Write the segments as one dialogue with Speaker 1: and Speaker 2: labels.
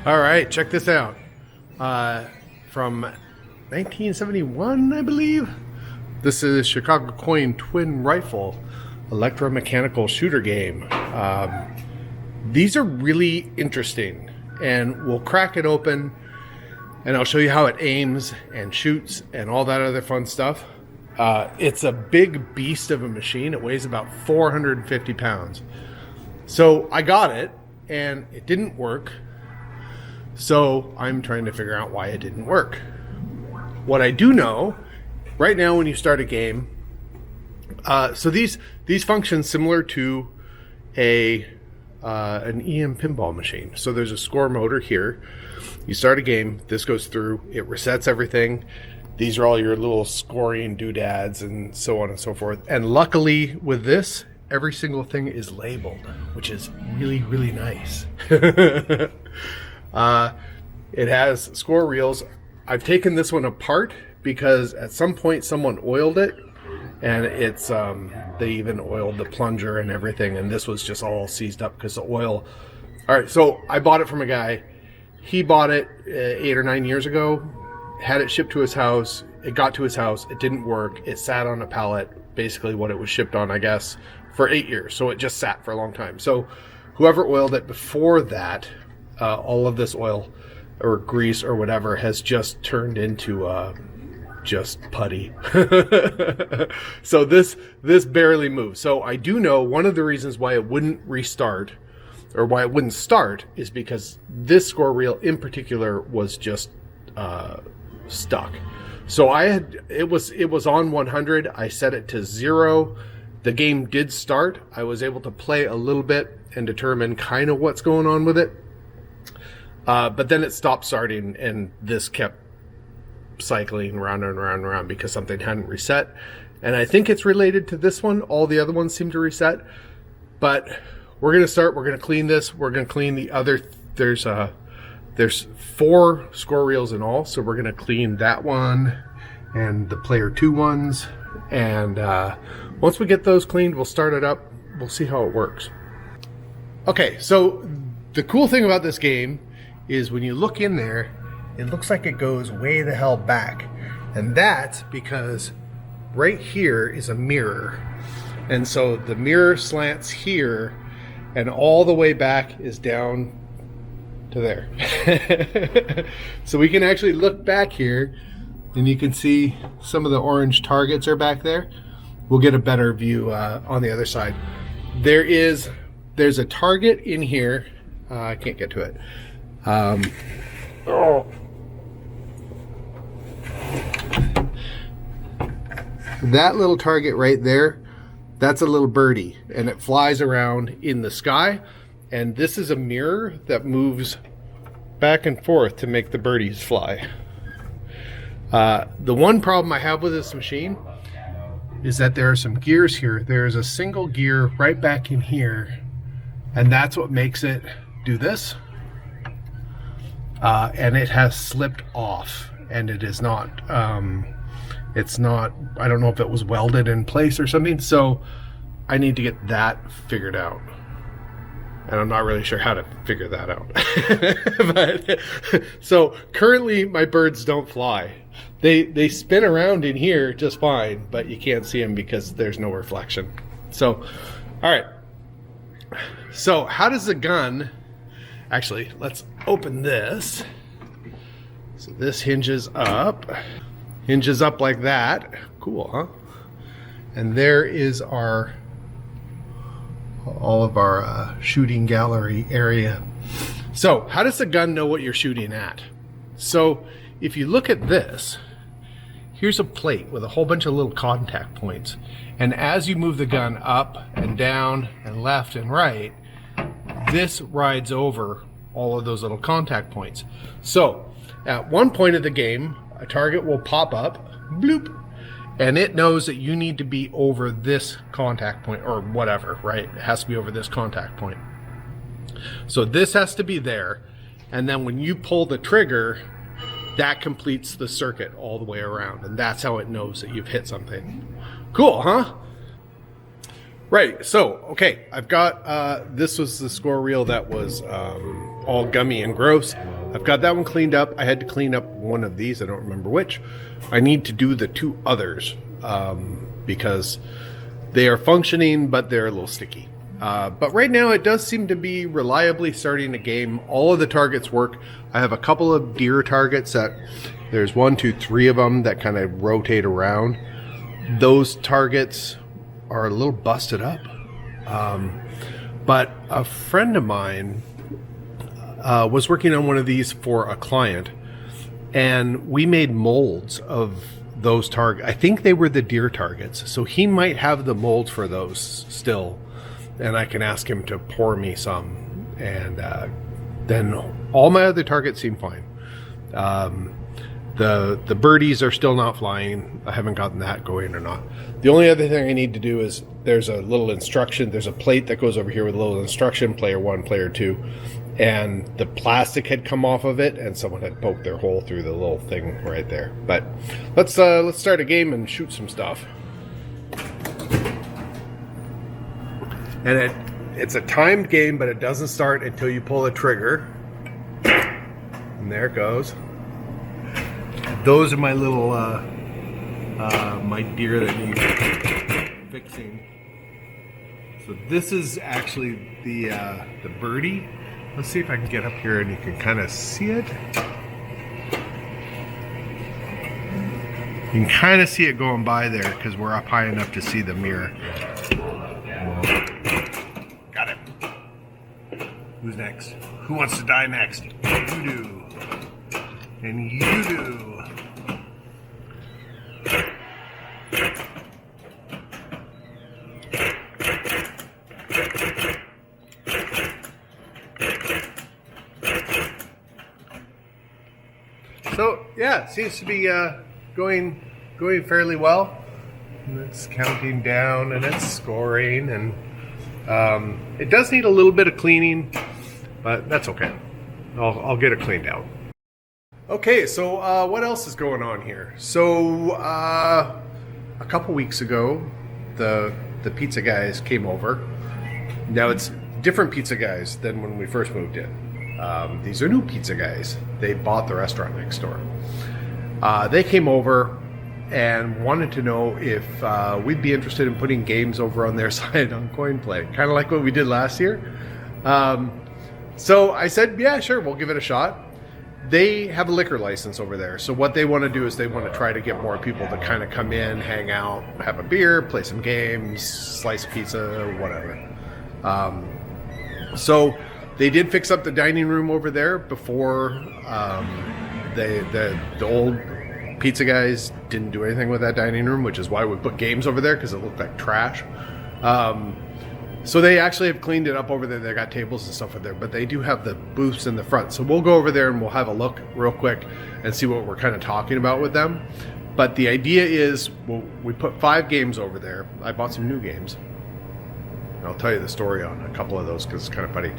Speaker 1: All right, check this out. From 1971, I believe. This is Chicago Coin Twin Rifle electromechanical shooter game. These are really interesting, and we'll crack it open and I'll show you how it aims and shoots and all that other fun stuff. It's a big beast of a machine. It weighs about 450 pounds. So I got it and it didn't work. So I'm trying to figure out why it didn't work. What I do know, right now when you start a game, so these function similar to an EM pinball machine. So there's a score motor here. You start a game, this goes through, it resets everything. These are all your little scoring doodads and so on and so forth. And luckily with this, every single thing is labeled, which is really, really nice. It has score reels. I've taken this one apart because at some point someone oiled it, and it's they even oiled the plunger and everything, and this was just all seized up because the oil. All right, so I bought it from a guy. He bought it 8 or 9 years ago, had it shipped to his house. It got to his house, it didn't work. It sat on a pallet, basically what it was shipped on, I guess, for 8 years. So it just sat for a long time. So whoever oiled it before that, all of this oil or grease or whatever has just turned into just putty. So this barely moves. So I do know one of the reasons why it wouldn't restart or why it wouldn't start is because this score reel in particular was just stuck. So it was on 100. I set it to 0. The game did start. I was able to play a little bit and determine kind of what's going on with it. But then it stopped starting, and this kept cycling round and round and round because something hadn't reset. And I think it's related to this one. All the other ones seem to reset. But we're going to start. We're going to clean this. We're going to clean the other. There's 4 score reels in all. So we're going to clean that one and the player 2 ones. And once we get those cleaned, we'll start it up. We'll see how it works. Okay, so the cool thing about this game is when you look in there, it looks like it goes way the hell back. And that's because right here is a mirror. And so the mirror slants here, and all the way back is down to there. So we can actually look back here, and you can see some of the orange targets are back there. We'll get a better view on the other side. There's a target in here. I can't get to it. That little target right there, that's a little birdie, and it flies around in the sky. And this is a mirror that moves back and forth to make the birdies fly. The one problem I have with this machine is that there are some gears here. There's a single gear right back in here, and that's what makes it do this. And it has slipped off, and it is not, it's not, I don't know if it was welded in place or something, so I need to get that figured out. And I'm not really sure how to figure that out. But, so currently my birds don't fly. They spin around in here just fine, but you can't see them because there's no reflection. So, all right. So how does the gun, actually, let's open this. So this hinges up like that. Cool, huh? And there is all of our shooting gallery area. So how does the gun know what you're shooting at? So if you look at this, here's a plate with a whole bunch of little contact points. And as you move the gun up and down and left and right, this rides over all of those little contact points. So at one point of the game, a target will pop up, bloop, and it knows that you need to be over this contact point or whatever, right? It has to be over this contact point. So this has to be there. And then when you pull the trigger, that completes the circuit all the way around. And that's how it knows that you've hit something. Cool, huh? Right, so, okay, I've got, this was the score reel that was all gummy and gross. I've got that one cleaned up. I had to clean up one of these. I don't remember which. I need to do the 2 others because they are functioning, but they're a little sticky. But right now it does seem to be reliably starting a game. All of the targets work. I have a couple of deer targets that there's 1, 2, 3 of them that kind of rotate around. Those targets are a little busted up. But a friend of mine was working on one of these for a client, and we made molds of those targets. I think they were the deer targets, so he might have the molds for those still, and I can ask him to pour me some, and then all my other targets seem fine. The birdies are still not flying. I haven't gotten that going or not. The only other thing I need to do is there's a little instruction. There's a plate that goes over here with a little instruction, player 1, player 2. And the plastic had come off of it, and someone had poked their hole through the little thing right there. But let's start a game and shoot some stuff. And it's a timed game, but it doesn't start until you pull the trigger. And there it goes. Those are my little my deer that need fixing. So this is actually the birdie. Let's see if I can get up here and you can kind of see it. You can kind of see it going by there because we're up high enough to see the mirror. Got it. Who's next? Who wants to die next? You do. And you do. So yeah, it seems to be going fairly well. And it's counting down and it's scoring, and it does need a little bit of cleaning, but that's okay. I'll get it cleaned out. Okay, so what else is going on here? So a couple weeks ago, the pizza guys came over. Now it's different pizza guys than when we first moved in. These are new pizza guys. They bought the restaurant next door. They came over and wanted to know if we'd be interested in putting games over on their side on coin play, kind of like what we did last year. So I said, yeah, sure, we'll give it a shot. They have a liquor license over there, so what they want to do is they want to try to get more people to kind of come in, hang out, have a beer, play some games, slice of pizza, whatever. So they did fix up the dining room over there before the old pizza guys didn't do anything with that dining room, which is why we put games over there, because it looked like trash. So they actually have cleaned it up over there. They got tables and stuff over there, but they do have the booths in the front. So we'll go over there and we'll have a look real quick and see what we're kind of talking about with them. But the idea is, we put 5 games over there. I bought some new games. I'll tell you the story on a couple of those because it's kind of funny.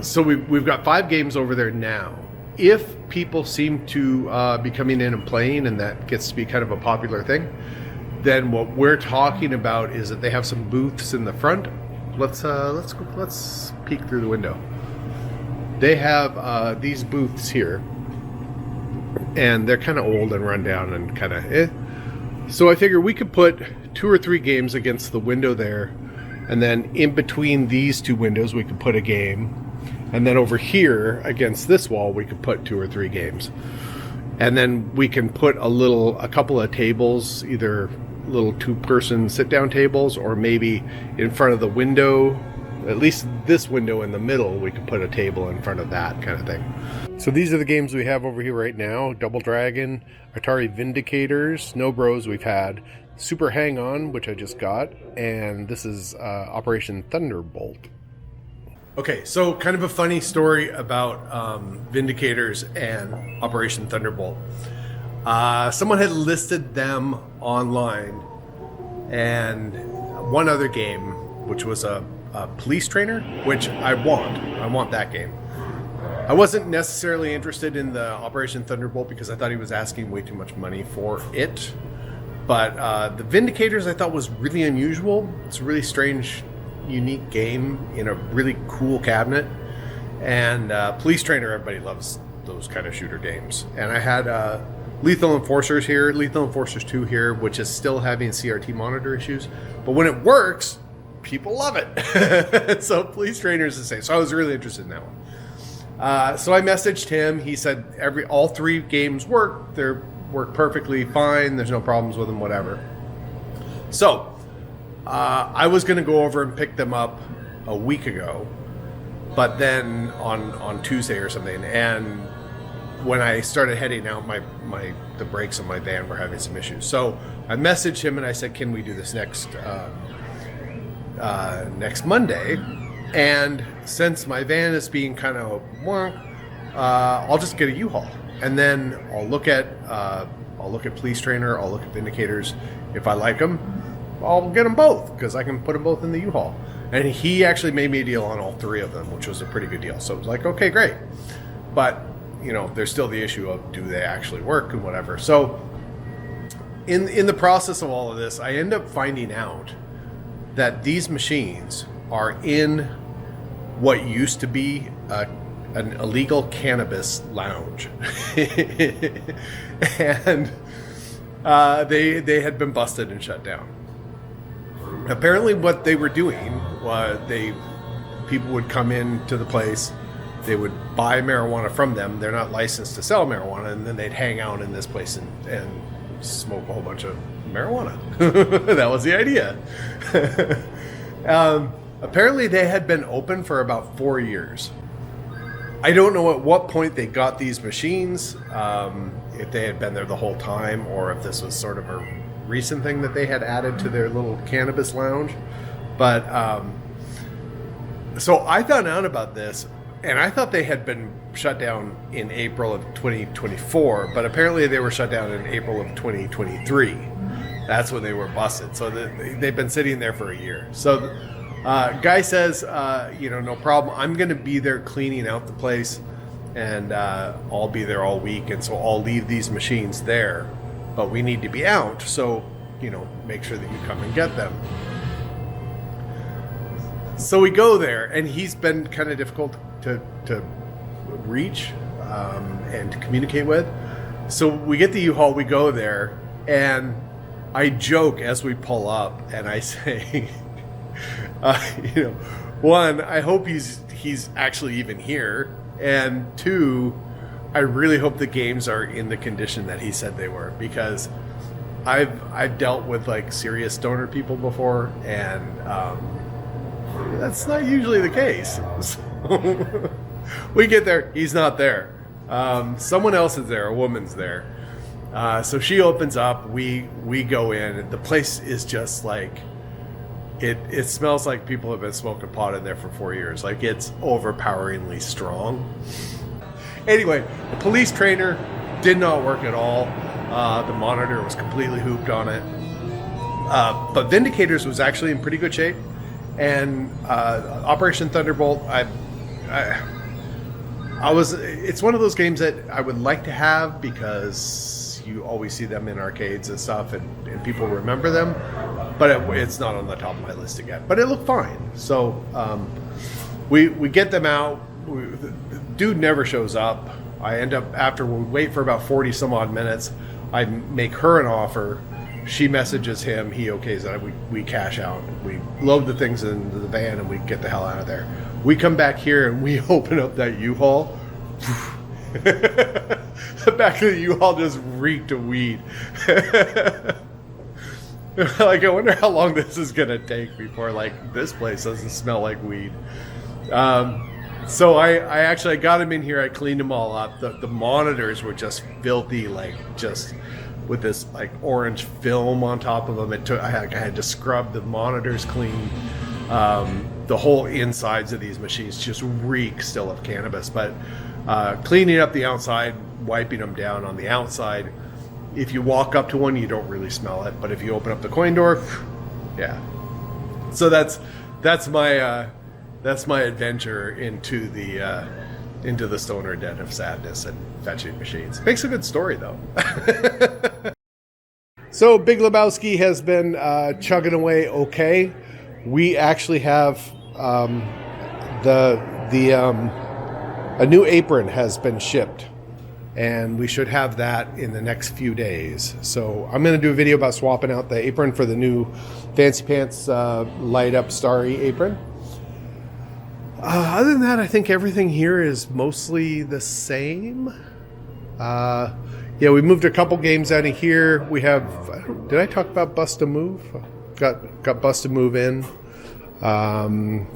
Speaker 1: So we've got 5 games over there now. If people seem to be coming in and playing, and that gets to be kind of a popular thing, then what we're talking about is that they have some booths in the front. Let's peek through the window. They have these booths here, and they're kind of old and run down and kind of So I figure we could put 2 or 3 games against the window there, and then in between these 2 windows we could put a game, and then over here against this wall we could put 2 or 3 games, and then we can put a couple of tables, either little 2-person sit-down tables, or maybe in front of the window, at least this window in the middle, we could put a table in front of that kind of thing. So these are the games we have over here right now. Double Dragon, Atari Vindicators, Snow Bros we've had, Super Hang-On, which I just got, and this is Operation Thunderbolt. Okay, so kind of a funny story about Vindicators and Operation Thunderbolt. Someone had listed them online, and one other game, which was a police trainer, which I want that game. I wasn't necessarily interested in the Operation Thunderbolt because I thought he was asking way too much money for it. But the Vindicators I thought was really unusual. It's a really strange, unique game in a really cool cabinet. And Police Trainer, everybody loves those kind of shooter games. And I had Lethal Enforcers here, Lethal Enforcers 2 here, which is still having CRT monitor issues. But when it works, people love it. So Police Trainer is the same. So I was really interested in that one. So I messaged him. He said all 3 games work. They work perfectly fine. There's no problems with them, whatever. So I was going to go over and pick them up a week ago, but then on Tuesday or something. And when I started heading out, the brakes on my van were having some issues. So I messaged him and I said, "Can we do this next Monday?" And since my van is being kind of wonk, I'll just get a U-Haul, and then I'll look at Police Trainer, I'll look at Vindicators. If I like them, I'll get them both because I can put them both in the U-Haul. And he actually made me a deal on all 3 of them, which was a pretty good deal. So it was like, okay, great. But there's still the issue of, do they actually work and whatever. So in the process of all of this, I end up finding out that these machines are in what used to be an illegal cannabis lounge. And they had been busted and shut down. Apparently what they were doing was people would come into the place, they would buy marijuana from them. They're not licensed to sell marijuana, and then they'd hang out in this place and smoke a whole bunch of marijuana. That was the idea. Apparently they had been open for about 4 years. I don't know at what point they got these machines, if they had been there the whole time, or if this was sort of a recent thing that they had added to their little cannabis lounge. But so I found out about this, and I thought they had been shut down in April of 2024, but apparently they were shut down in April of 2023. That's when they were busted. So they've been sitting there for a year. So guy says, no problem. I'm going to be there cleaning out the place, and I'll be there all week. And so I'll leave these machines there, but we need to be out. So, make sure that you come and get them. So we go there, and he's been kind of difficult to reach and to communicate with. So we get the U-Haul, we go there, and I joke as we pull up, and I say, one, I hope he's actually even here, and 2, I really hope the games are in the condition that he said they were, because I've dealt with like serious stoner people before, and that's not usually the case. So we get there, he's not there. Someone else is there, a woman's there. So she opens up, we go in, the place is just like, it smells like people have been smoking pot in there for 4 years. Like, it's overpoweringly strong. Anyway, the Police Trainer did not work at all. The monitor was completely hooped on it. But Vindicators was actually in pretty good shape. And Operation Thunderbolt, it's one of those games that I would like to have, because you always see them in arcades and stuff, and people remember them, but it's not on the top of my list again. But it looked fine. So we get them out. The dude never shows up. I end up, after we wait for about 40 some odd minutes, I make her an offer. She messages him, he okays it, we cash out, we load the things into the van, and we get the hell out of there. We come back here and we open up that U-Haul. The back of the U-Haul just reeked of weed. Like, I wonder how long this is gonna take before, like, this place doesn't smell like weed. So I actually got him in here, I cleaned them all up. The monitors were just filthy, like, just with this like orange film on top of them. I had to scrub the monitors clean. The whole insides of these machines just reek still of cannabis, but cleaning up the outside, wiping them down on the outside. If you walk up to one, you don't really smell it, but if you open up the coin door, yeah. So that's my adventure into the stoner den of sadness and fetching machines. Makes a good story, though. So Big Lebowski has been chugging away okay. We actually have the A new apron has been shipped, and we should have that in the next few days. So I'm going to do a video about swapping out the apron for the new Fancy Pants light up starry apron. Other than that, I think everything here is mostly the same. Yeah, we moved a couple games out of here. We have, did I talk about Bust a Move? Got Bust a Move in.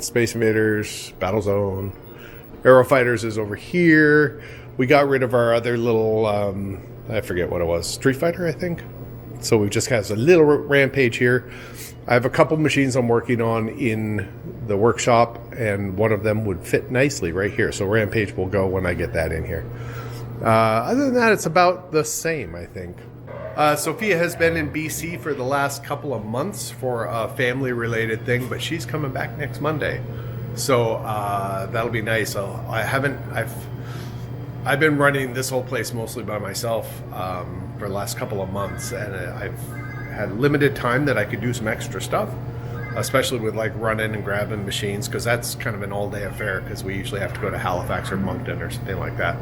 Speaker 1: Space Invaders, Battlezone. Aero Fighters is over here. We got rid of our other little, I forget what it was, Street Fighter, I think. So we just have a little Rampage here. I have a couple machines I'm working on in the workshop, and one of them would fit nicely right here. So Rampage will go when I get that in here. Other than that, it's about the same, I think. Sophia has been in BC for the last couple of months for a family-related thing, but she's coming back next Monday. So that'll be nice. I've been running this whole place mostly by myself for the last couple of months, and I've had limited time that I could do some extra stuff, especially with like running and grabbing machines, because that's kind of an all-day affair, because we usually have to go to Halifax or Moncton or something like that.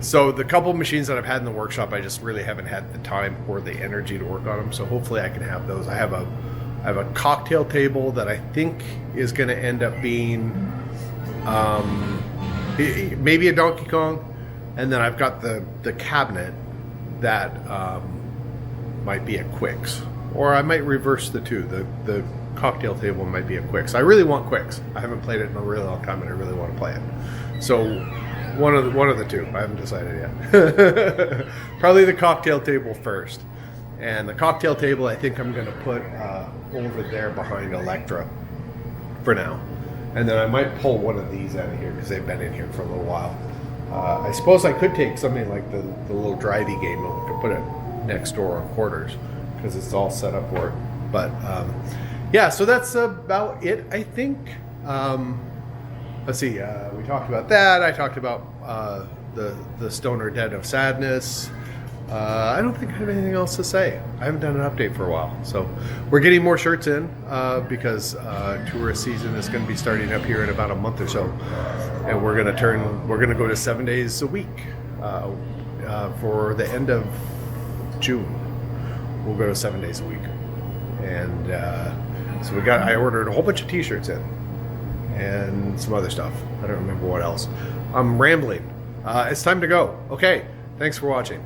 Speaker 1: So the couple of machines that I've had in the workshop, I just really haven't had the time or the energy to work on them. So hopefully I can have those. I have a cocktail table that I think is going to end up being maybe a Donkey Kong, and then I've got the cabinet that might be a Quicks, or I might reverse the two. The cocktail table might be a Quicks. I really want Quicks. I haven't played it in a really long time, and I really want to play it. So one of the two. I haven't decided yet. Probably the cocktail table first. And the cocktail table, I think I'm going to put over there behind Electra for now. And then I might pull one of these out of here because they've been in here for a little while. I suppose I could take something like the little drivey game and we could put it next door on quarters because it's all set up for it. But yeah, so that's about it, I think. Let's see, we talked about that. I talked about the Stoner Dead of Sadness. I don't think I have anything else to say. I haven't done an update for a while. So we're getting more shirts in because tourist season is going to be starting up here in about a month or so. And we're going to go to 7 days a week for the end of June. We'll go to 7 days a week. And so I ordered a whole bunch of t-shirts in and some other stuff. I don't remember what else. I'm rambling. It's time to go. Okay. Thanks for watching.